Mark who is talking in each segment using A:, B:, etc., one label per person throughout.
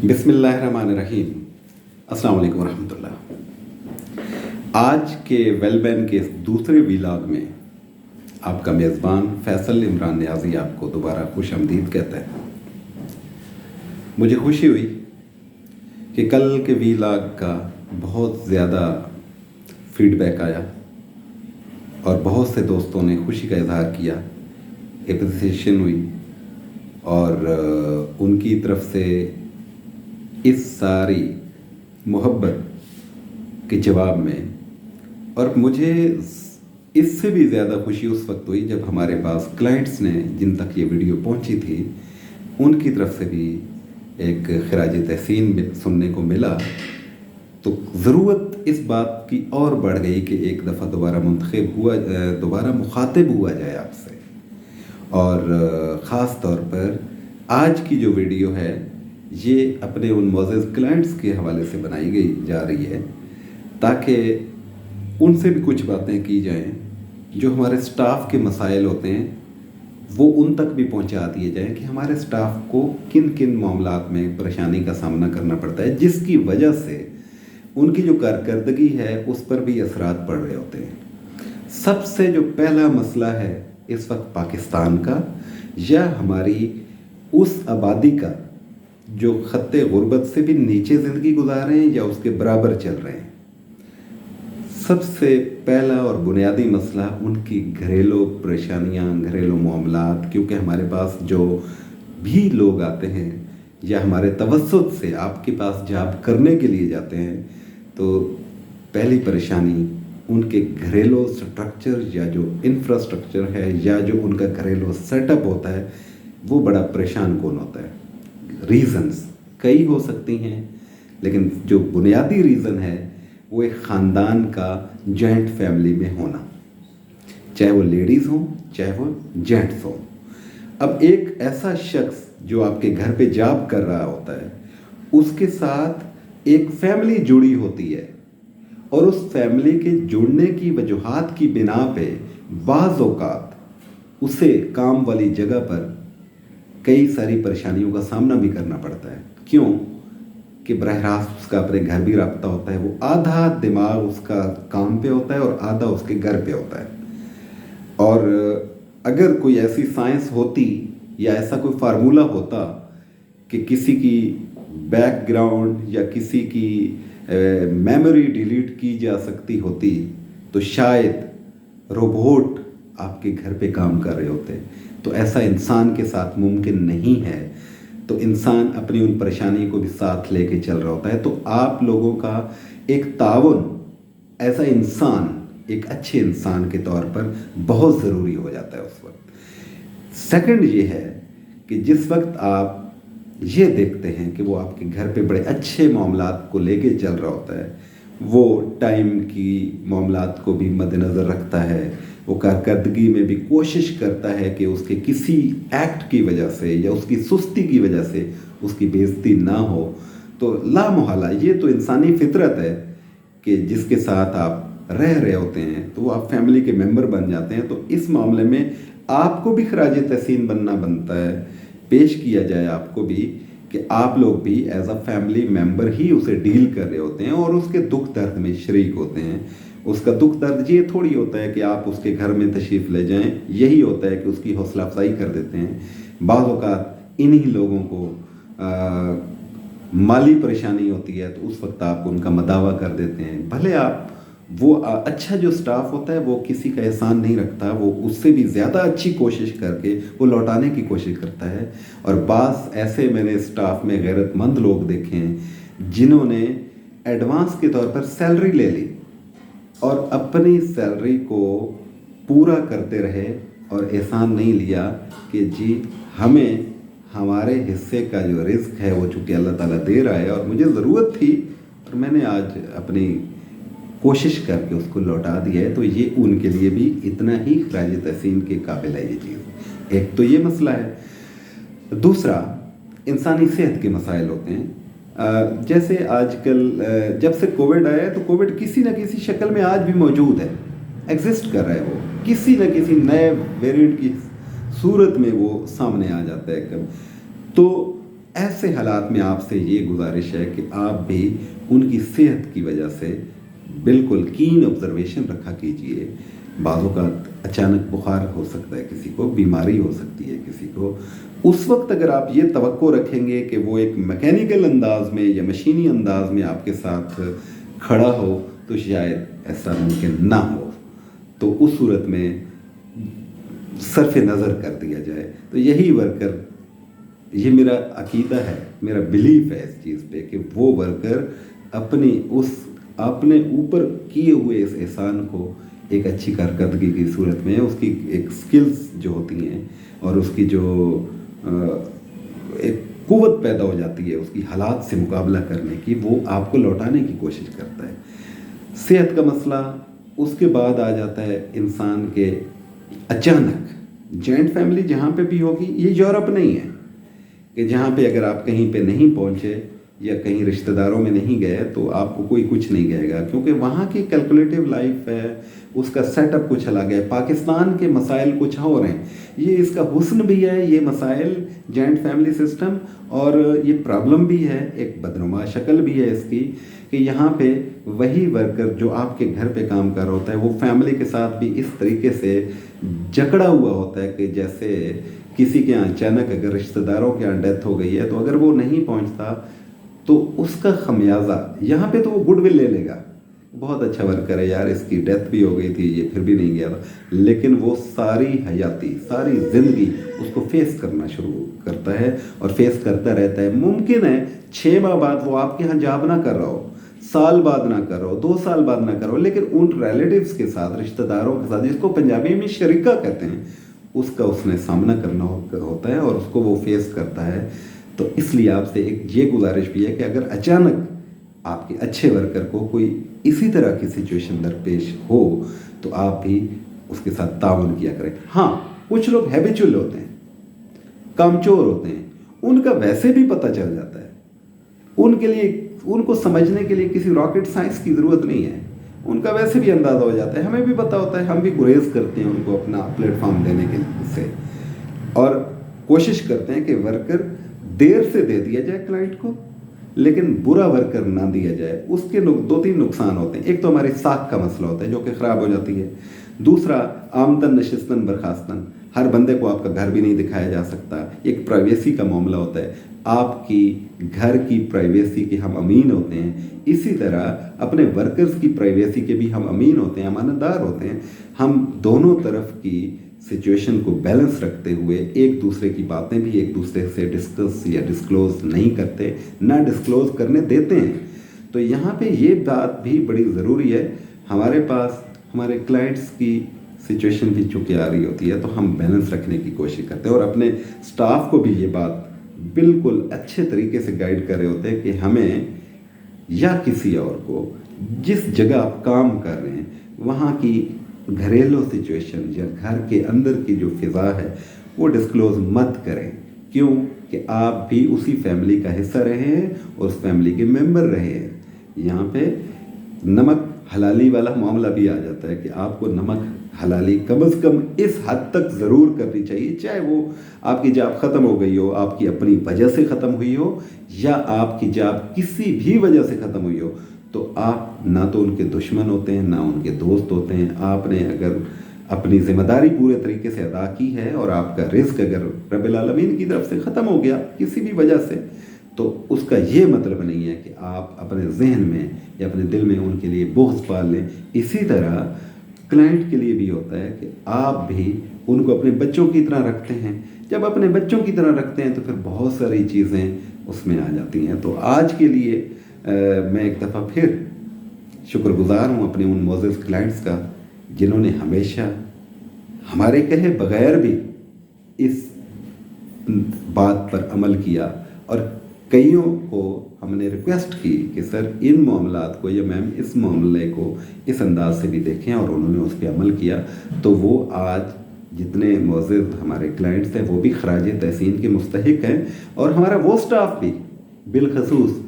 A: बिस्मिल्लाहिर्रहमानिर्रहीम। अस्सलाम वालेकुम वरहमतुल्लाह। आज के वेलबेन के दूसरे व्लॉग में आपका मेज़बान फैसल इमरान नियाज़ी आपको दोबारा खुश आमदीद कहता है। मुझे खुशी हुई कि कल के व्लॉग का बहुत ज़्यादा फीडबैक आया और बहुत से दोस्तों ने खुशी का इजहार किया, एप्रिसिएशन हुई और उनकी तरफ से इस सारी मोहब्बत के जवाब में। और मुझे इससे भी ज़्यादा खुशी उस वक्त हुई जब हमारे पास क्लाइंट्स ने, जिन तक ये वीडियो पहुंची थी, उनकी तरफ से भी एक खराज तहसीन सुनने को मिला। तो ज़रूरत इस बात की और बढ़ गई कि एक दफ़ा दोबारा मुखातिब हुआ जाए आपसे। और ख़ास तौर पर आज की जो वीडियो है ये अपने उन मोअज़्ज़ज़ क्लाइंट्स के हवाले से बनाई गई जा रही है ताकि उनसे भी कुछ बातें की जाएं जो हमारे स्टाफ के मसाइल होते हैं वो उन तक भी पहुंचा दिए जाएं कि हमारे स्टाफ को किन किन मामलात में परेशानी का सामना करना पड़ता है, जिसकी वजह से उनकी जो कारकर्दगी है उस पर भी असरात पड़ रहे होते हैं। सबसे जो पहला मसला है इस वक्त पाकिस्तान का या हमारी उस आबादी का जो खत्ते गुर्बत से भी नीचे ज़िंदगी गुजार रहे हैं या उसके बराबर चल रहे हैं, सबसे पहला और बुनियादी मसला उनकी घरेलू परेशानियां, घरेलू मामलात। क्योंकि हमारे पास जो भी लोग आते हैं या हमारे तवस्सुत से आपके पास जॉब करने के लिए जाते हैं, तो पहली परेशानी उनके घरेलू स्ट्रक्चर या जो इंफ्रास्ट्रक्चर है या जो उनका घरेलू सेटअप होता है वो बड़ा परेशान कौन होता है। रीज़न्स कई हो सकती हैं, लेकिन जो बुनियादी रीज़न है वो एक ख़ानदान का जॉइंट फैमिली में होना, चाहे वो लेडीज़ हों चाहे वो जेंट्स हों। अब एक ऐसा शख्स जो आपके घर पे जॉब कर रहा होता है उसके साथ एक फैमिली जुड़ी होती है और उस फैमिली के जुड़ने की वजूहात की बिना पे बाज़ औक़ात उसे काम वाली जगह पर कई सारी परेशानियों का सामना भी करना पड़ता है। क्यों कि बरह रास्त उसका अपने घर भी रब्ता होता है, वो आधा दिमाग उसका काम पे होता है और आधा उसके घर पे होता है। और अगर कोई ऐसी साइंस होती या ऐसा कोई फार्मूला होता कि किसी की बैकग्राउंड या किसी की मेमोरी डिलीट की जा सकती होती तो शायद रोबोट आपके घर पे काम कर रहे होते। तो ऐसा इंसान के साथ मुमकिन नहीं है। तो इंसान अपनी उन परेशानी को भी साथ लेके चल रहा होता है। तो आप लोगों का एक ताउन ऐसा इंसान, एक अच्छे इंसान के तौर पर बहुत ज़रूरी हो जाता है उस वक्त। सेकंड ये है कि जिस वक्त आप ये देखते हैं कि वो आपके घर पे बड़े अच्छे मामलात को लेके चल रहा होता है, वो टाइम की मामलात को भी मद्देनज़र रखता है, वो कारकर्दगी में भी कोशिश करता है कि उसके किसी एक्ट की वजह से या उसकी सुस्ती की वजह से उसकी बेइज्जती ना हो, तो लामोहला ये तो इंसानी फितरत है कि जिसके साथ आप रह रहे होते हैं तो वो आप फैमिली के मेंबर बन जाते हैं। तो इस मामले में आपको भी खराज तहसीन बनना बनता है, पेश किया जाए आपको भी कि आप लोग भी एज अ फैमिली मेंबर ही उसे डील कर रहे होते हैं और उसके दुख दर्द में शरीक होते हैं। उसका दुख दर्द ये थोड़ी होता है कि आप उसके घर में तशरीफ़ ले जाएं, यही होता है कि उसकी हौसला अफजाई कर देते हैं। बाज़ औक़ात इन्हीं लोगों को माली परेशानी होती है तो उस वक्त आप उनका मदावा कर देते हैं। भले आप वो अच्छा जो स्टाफ होता है वो किसी का एहसान नहीं रखता, वो उससे भी ज़्यादा अच्छी कोशिश करके वो लौटाने की कोशिश करता है। और बाज़ ऐसे मैंने स्टाफ में गैरतमंद लोग देखे हैं जिन्होंने एडवांस के तौर पर सैलरी ले ली और अपनी सैलरी को पूरा करते रहे और एहसान नहीं लिया कि जी हमें हमारे हिस्से का जो रिस्क है वो चूँकि अल्लाह ताला दे रहा है और मुझे ज़रूरत थी और मैंने आज अपनी कोशिश करके उसको लौटा दिया है। तो ये उनके लिए भी इतना ही खराज तहसीन के काबिल है ये चीज़। एक तो ये मसला है। दूसरा इंसानी सेहत के मसाइल होते हैं। जैसे आजकल जब से कोविड आया है तो कोविड किसी न किसी शक्ल में आज भी मौजूद है, एग्जिस्ट कर रहा है। वो किसी न किसी नए वेरिएंट की सूरत में वो सामने आ जाता है कब। तो ऐसे हालात में आपसे ये गुजारिश है कि आप भी उनकी सेहत की वजह से बिल्कुल कीन ऑब्जर्वेशन रखा कीजिए। बाज़ों का अचानक बुखार हो सकता है, किसी को बीमारी हो सकती है, किसी को। उस वक्त अगर आप ये तवक्को रखेंगे कि वो एक मैकेनिकल अंदाज में या मशीनी अंदाज में आपके साथ खड़ा हो, तो शायद ऐसा मुमकिन ना हो। तो उस सूरत में सरफ नज़र कर दिया जाए। तो यही वर्कर, ये मेरा अकीदा है, मेरा बिलीफ है इस चीज़ पे कि वो वर्कर अपने ऊपर किए हुए इस एहसान को एक अच्छी कारकर्दगी की सूरत में, उसकी एक स्किल्स जो होती हैं और उसकी जो एक कुव्वत पैदा हो जाती है उसकी हालात से मुकाबला करने की, वो आपको लौटाने की कोशिश करता है। सेहत का मसला उसके बाद आ जाता है इंसान के अचानक। जॉइंट फैमिली जहाँ पे भी होगी, ये यूरोप नहीं है कि जहाँ पे अगर आप कहीं पे नहीं पहुँचे या कहीं रिश्तेदारों में नहीं गए तो आपको कोई कुछ नहीं कहेगा, क्योंकि वहाँ की कैलकुलेटिव लाइफ है, उसका सेटअप कुछ अलग है। पाकिस्तान के मसाइल कुछ और हैं। ये इसका हुस्न भी है, ये मसाइल जॉइंट फैमिली सिस्टम, और ये प्रॉब्लम भी है, एक बदनुमा शक्ल भी है इसकी कि यहाँ पे वही वर्कर जो आपके घर पे काम कर रहा होता है वो फैमिली के साथ भी इस तरीके से जकड़ा हुआ होता है कि जैसे किसी के यहाँ अचानक अगर रिश्तेदारों के यहाँ डेथ हो गई है तो अगर वो नहीं पहुँचता तो उसका खमियाजा यहाँ पे तो वो गुडविल ले लेगा, बहुत अच्छा वर्कर है यार, इसकी डेथ भी हो गई थी, ये फिर भी नहीं गया था, लेकिन वो सारी हयाती, सारी ज़िंदगी उसको फेस करना शुरू करता है और फेस करता रहता है। मुमकिन है 6 माह बाद वो आपके यहाँ जॉब ना कर रहा हो, साल बाद ना कर रहा हो, 2 साल बाद ना कर रहा हो, लेकिन उन रिलेटिव्स के साथ, रिश्तेदारों के साथ, जिसको पंजाबी में शरीका कहते हैं, उसका उसने सामना करना होता है और उसको वो फेस करता है। तो इसलिए आपसे एक ये गुजारिश भी है कि अगर अचानक आपके अच्छे वर्कर को कोई इसी तरह की सिचुएशन दरपेश हो तो आप भी उसके साथ ताउन किया करें। हाँ, कुछ लोग हैबिचुअल होते हैं, कामचोर होते हैं, उनका वैसे भी पता चल जाता है। उनके लिए, उनको समझने के लिए किसी रॉकेट साइंस की ज़रूरत नहीं है, उनका वैसे भी अंदाज़ा हो जाता है। हमें भी पता होता है, हम भी गुरेज करते हैं उनको अपना प्लेटफॉर्म देने के से, और कोशिश करते हैं कि वर्कर देर से दे दिया जाए क्लाइंट को, लेकिन बुरा वर्कर ना दिया जाए। उसके 2-3 नुकसान होते हैं। एक तो हमारी साख का मसला होता है जो कि ख़राब हो जाती है। दूसरा, आमदन नशिस्तन बर्खास्तन, हर बंदे को आपका घर भी नहीं दिखाया जा सकता, एक प्राइवेसी का मामला होता है। आपकी घर की प्राइवेसी के हम अमीन होते हैं, इसी तरह अपने वर्कर्स की प्राइवेसी के भी हम अमीन होते हैं, अमानतदार होते हैं। हम दोनों तरफ की सिचुएशन को बैलेंस रखते हुए एक दूसरे की बातें भी एक दूसरे से डिस्कस या डिस्क्लोज नहीं करते, ना डिस्क्लोज करने देते हैं। तो यहाँ पे ये बात भी बड़ी ज़रूरी है। हमारे पास हमारे क्लाइंट्स की सिचुएशन भी चूँकि आ रही होती है तो हम बैलेंस रखने की कोशिश करते हैं और अपने स्टाफ को भी ये बात बिल्कुल अच्छे तरीके से गाइड कर रहे होते हैं कि हमें या किसी और को, जिस जगह आप काम कर रहे हैं वहाँ की घरेलू सिचुएशन या घर के अंदर की जो फिज़ा है वो डिस्क्लोज मत करें। क्यों? कि आप भी उसी फैमिली का हिस्सा रहे हैं और उस फैमिली के मेंबर रहे हैं। यहाँ पे नमक हलाली वाला मामला भी आ जाता है कि आपको नमक हलाली कम से कम इस हद तक ज़रूर करनी चाहिए, चाहे वो आपकी जॉब ख़त्म हो गई हो, आपकी अपनी वजह से ख़त्म हुई हो, या आपकी जॉब किसी भी वजह से ख़त्म हुई हो, तो आप ना तो उनके दुश्मन होते हैं ना उनके दोस्त होते हैं। आपने अगर अपनी ज़िम्मेदारी पूरे तरीके से अदा की है और आपका रिस्क अगर रब्बिल आलमीन की तरफ से ख़त्म हो गया किसी भी वजह से, तो उसका ये मतलब नहीं है कि आप अपने जहन में या अपने दिल में उनके लिए बोझ पाल लें। इसी तरह क्लाइंट के लिए भी होता है कि आप भी उनको अपने बच्चों की तरह रखते हैं। जब अपने बच्चों की तरह रखते हैं तो फिर बहुत सारी चीज़ें उसमें आ जाती हैं। तो आज के लिए मैं एक दफ़ा फिर शुक्रगुज़ार हूँ अपने उन मोअज़्ज़ज़ क्लाइंट्स का जिन्होंने हमेशा हमारे कहे बग़ैर भी इस बात पर अमल किया, और कईयों को हमने रिक्वेस्ट की कि सर इन मामलात को या मैम इस मामले को इस अंदाज से भी देखें, और उन्होंने उस पर अमल किया। तो वो आज जितने मोअज़्ज़ज़ हमारे क्लाइंट्स हैं वो भी खराज तहसीन के मुस्तहिक हैं, और हमारा वो स्टाफ भी बिलखसूस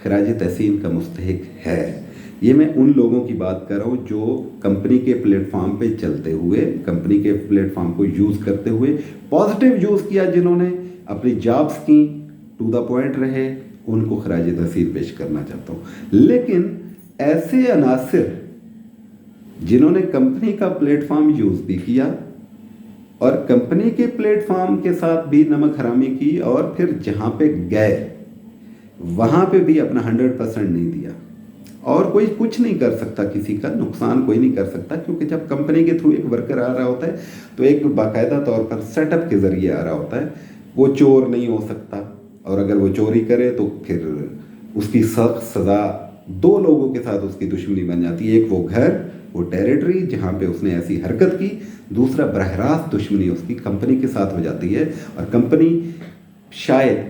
A: खराज तहसीन का मुस्तहिक है। ये मैं उन लोगों की बात कर रहा हूँ जो कंपनी के प्लेटफॉर्म पे चलते हुए, कंपनी के प्लेटफॉर्म को यूज़ करते हुए पॉजिटिव यूज़ किया, जिन्होंने अपनी जॉब्स की, टू द पॉइंट रहे, उनको खराज तहसीन पेश करना चाहता हूँ। लेकिन ऐसे अनासिर जिन्होंने कंपनी का प्लेटफॉर्म यूज़ भी किया और कंपनी के प्लेटफॉर्म के साथ भी नमक हरामी की, और फिर जहाँ पे गए वहाँ पे भी अपना 100% नहीं दिया, और कोई कुछ नहीं कर सकता, किसी का नुकसान कोई नहीं कर सकता, क्योंकि जब कंपनी के थ्रू एक वर्कर आ रहा होता है तो एक बाकायदा तौर पर सेटअप के ज़रिए आ रहा होता है, वो चोर नहीं हो सकता, और अगर वो चोरी करे तो फिर उसकी सख्त सज़ा दो लोगों के साथ उसकी दुश्मनी बन जाती है। एक वो घर, वो टेरिटरी जहाँ पे उसने ऐसी हरकत की, दूसरा बरह रास्त दुश्मनी उसकी कंपनी के साथ हो जाती है, और कंपनी शायद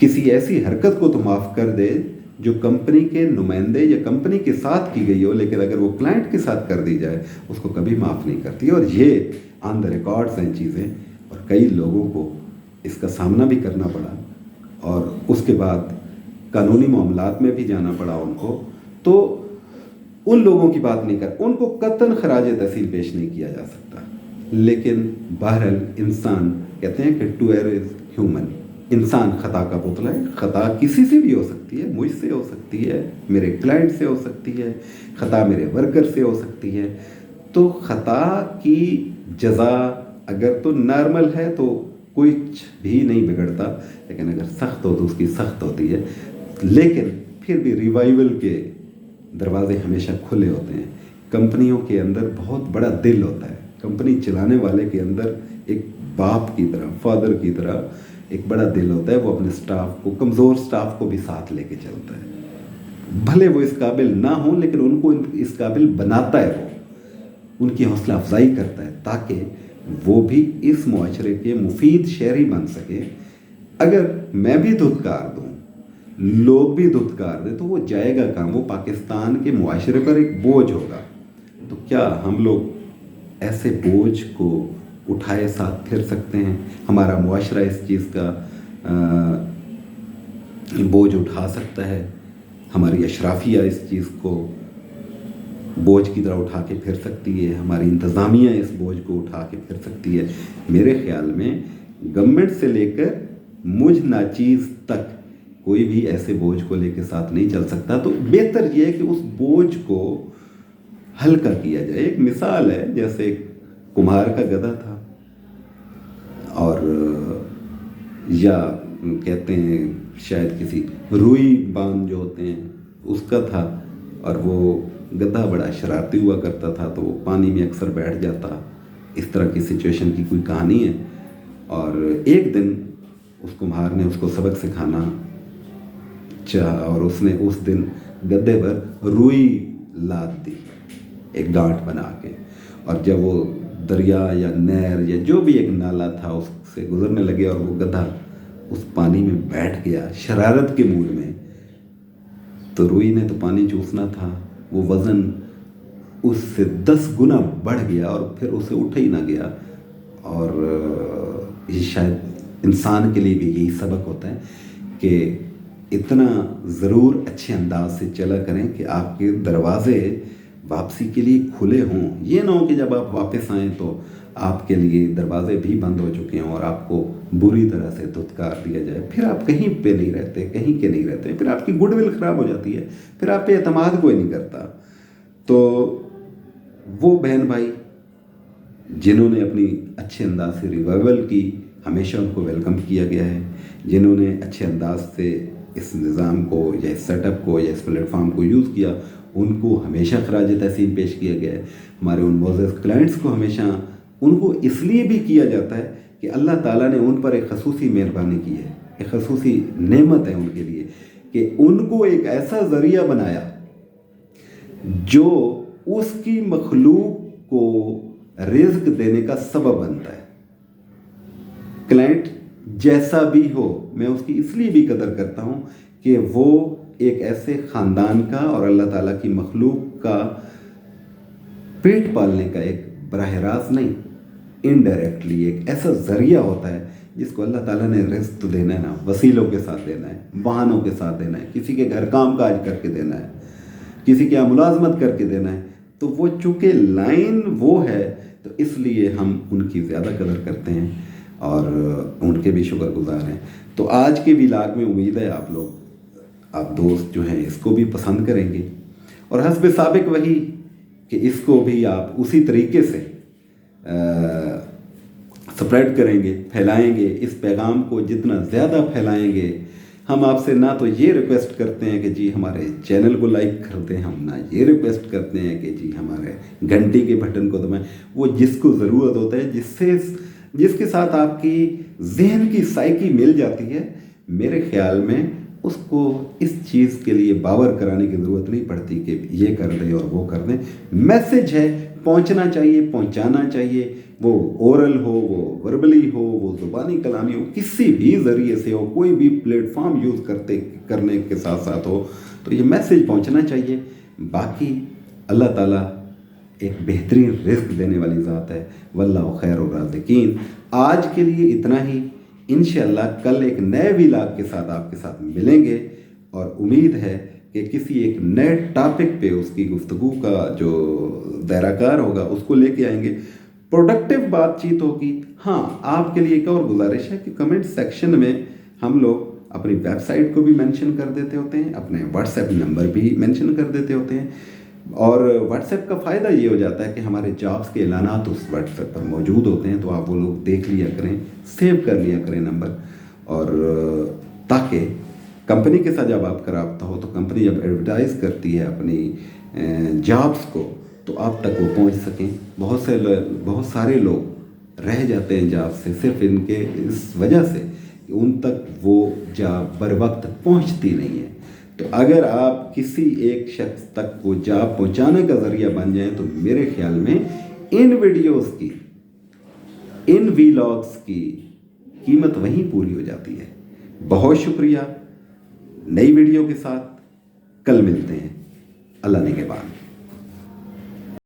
A: किसी ऐसी हरकत को तो माफ़ कर दे जो कंपनी के नुमाइंदे या कंपनी के साथ की गई हो, लेकिन अगर वो क्लाइंट के साथ कर दी जाए उसको कभी माफ़ नहीं करती। और ये ऑन द रिकॉर्ड्स हैं चीज़ें, और कई लोगों को इसका सामना भी करना पड़ा, और उसके बाद कानूनी मामलात में भी जाना पड़ा उनको। तो उन लोगों की बात नहीं कर, उनको कतन खराज तहसील पेश नहीं किया जा सकता। लेकिन बहरहाल इंसान, कहते हैं कि टू एरर इज़ ह्यूमन, इंसान खता का पुतला है। खता किसी से भी हो सकती है, मुझसे हो सकती है, मेरे क्लाइंट से हो सकती है, खता मेरे वर्कर से हो सकती है। तो खता की जज़ा अगर तो नॉर्मल है तो कुछ भी नहीं बिगड़ता, लेकिन अगर सख्त हो तो उसकी सख्त होती है। लेकिन फिर भी रिवाइवल के दरवाजे हमेशा खुले होते हैं। कंपनियों के अंदर बहुत बड़ा दिल होता है, कंपनी चलाने वाले के अंदर एक बाप की तरह, फादर की तरह एक बड़ा दिल होता है। वो अपने स्टाफ को, कमज़ोर स्टाफ को भी साथ लेके चलता है, भले वो इस काबिल ना हो, लेकिन उनको इस काबिल बनाता है, वो उनकी हौसला अफजाई करता है ताकि वो भी इस मुआशरे के मुफीद शहरी बन सके। अगर मैं भी धुतकार दूँ, लोग भी धुतकार दें, तो वो जाएगा कहाँ? वो पाकिस्तान के मुआशरे पर एक बोझ होगा। तो क्या हम लोग ऐसे बोझ को उठाए साथ फिर सकते हैं? हमारा मुआशरा इस चीज़ का बोझ उठा सकता है? हमारी अशराफिया इस चीज़ को बोझ की तरह उठा के फिर सकती है? हमारी इंतज़ामिया इस बोझ को उठा के फिर सकती है? मेरे ख़्याल में गवर्नमेंट से लेकर मुझ नाचीज़ तक कोई भी ऐसे बोझ को लेकर साथ नहीं चल सकता। तो बेहतर ये है कि उस बोझ को हल्का किया जाए। एक मिसाल है, जैसे कुम्हार का गधा था, और या कहते हैं शायद किसी रुई बांध जो होते हैं उसका था, और वो गधा बड़ा शरारती हुआ करता था, तो वो पानी में अक्सर बैठ जाता। इस तरह की सिचुएशन की कोई कहानी है। और एक दिन उस कुम्हार ने उसको सबक सिखाना चाहा, और उसने उस दिन गद्दे पर रुई लाद दी, एक गांठ बना के, और जब वो दरिया या नहर या जो भी एक नाला था उससे गुजरने लगे और वो गधा उस पानी में बैठ गया शरारत के मूड में, तो रुई ने तो पानी चूसना था, वो वज़न उससे 10 गुना बढ़ गया और फिर उसे उठ ही ना गया। और ये शायद इंसान के लिए भी यही सबक होता है कि इतना ज़रूर अच्छे अंदाज से चला करें कि आपके दरवाज़े वापसी के लिए खुले हों। ये ना हो कि जब आप वापस आएँ तो आपके लिए दरवाजे भी बंद हो चुके हों और आपको बुरी तरह से धुतकार दिया जाए। फिर आप कहीं पे नहीं रहते, कहीं के नहीं रहते, फिर आपकी गुडविल ख़राब हो जाती है, फिर आप पे एतमाद कोई नहीं करता। तो वो बहन भाई जिन्होंने अपनी अच्छे अंदाज से रिवाइवल की, हमेशा उनको वेलकम किया गया है। जिन्होंने अच्छे अंदाज से इस निज़ाम को या इस सेटअप को या इस प्लेटफॉर्म को यूज़ किया, उनको हमेशा खराज तहसीन पेश किया गया है। हमारे उन मोअज़्ज़ज़ क्लाइंट्स को हमेशा उनको इसलिए भी किया जाता है कि अल्लाह ताला ने उन पर एक खसूसी मेहरबानी की है, एक खसूसी नेमत है उनके लिए कि उनको एक ऐसा ज़रिया बनाया जो उसकी मखलूक को रिज़्क देने का सबब बनता है। क्लाइंट जैसा भी हो, मैं उसकी इसलिए भी कदर करता हूँ कि वो एक ऐसे ख़ानदान का और अल्लाह ताला की मखलूक का पेट पालने का एक बराह रास्त नहीं, इनडायरेक्टली एक ऐसा ज़रिया होता है जिसको अल्लाह ताला ने रिज़्क तो देना है ना, वसीलों के साथ देना है, वाहनों के साथ देना है, किसी के घर काम काज करके देना है, किसी के यहाँ मुलाजमत करके देना है। तो वो चूँकि लाइन वो है तो इसलिए हम उनकी ज़्यादा कदर करते हैं। اور उनके भी शुक्रगुजार हैं। तो आज के व्लॉग में उम्मीद है आप दोस्त जो हैं इसको भी पसंद करेंगे, और हस्ब साबिक वही कि इसको भी आप उसी तरीके से स्प्रेड करेंगे, फैलाएंगे। इस पैगाम को जितना ज़्यादा फैलाएंगे, हम आपसे ना तो ये रिक्वेस्ट करते हैं कि जी हमारे चैनल को लाइक कर दें, हम ना ये रिक्वेस्ट करते हैं कि जी हमारे घंटी के बटन को दबाएं। वो जिसको ज़रूरत होता है, जिसके साथ आपकी जहन की साइकी मिल जाती है, मेरे ख्याल में उसको इस चीज़ के लिए बावर कराने की ज़रूरत नहीं पड़ती कि ये कर दें और वो कर दें। मैसेज है, पहुंचना चाहिए, पहुंचाना चाहिए, वो ओरल हो, वो वर्बली हो, वो ज़ुबानी कलामी हो, किसी भी ज़रिए से हो, कोई भी प्लेटफॉर्म यूज़ करने के साथ साथ हो, तो ये मैसेज पहुंचना चाहिए। बाकी अल्लाह ताला एक बेहतरीन रिज़्क देने वाली ज़ात है, वल्लाहु खैरुर राज़िकीन। आज के लिए इतना ही। इंशाअल्लाह कल एक नए व्लॉग के साथ आपके साथ मिलेंगे, और उम्मीद है कि किसी एक नए टॉपिक पे उसकी गुफ्तगू का जो दायराकार होगा उसको लेके आएंगे, प्रोडक्टिव बातचीत होगी। हाँ, आपके लिए एक और गुजारिश है कि कमेंट सेक्शन में हम लोग अपनी वेबसाइट को भी मेंशन कर देते होते हैं, अपने व्हाट्सएप नंबर भी मेंशन कर देते होते हैं, और व्हाट्सएप का फ़ायदा ये हो जाता है कि हमारे जॉब्स के ऐलानात उस व्हाट्सएप पर मौजूद होते हैं, तो आप वो लोग देख लिया करें, सेव कर लिया करें नंबर, और ताकि कंपनी के साथ जब आपका रब्ता हो, तो कंपनी जब एडवर्टाइज़ करती है अपनी जॉब्स को, तो आप तक वो पहुंच सकें। बहुत सारे लोग रह जाते हैं जॉब से सिर्फ इनके इस वजह से कि उन तक वो जॉब बर वक्त पहुँचती नहीं है। तो अगर आप किसी एक शख्स तक वो जॉब पहुंचाने का ज़रिया बन जाएं, तो मेरे ख्याल में इन वीडियोस की, इन व्लॉग्स की कीमत वहीं पूरी हो जाती है। बहुत शुक्रिया। नई वीडियो के साथ कल मिलते हैं। अल्लाह ने के बाद।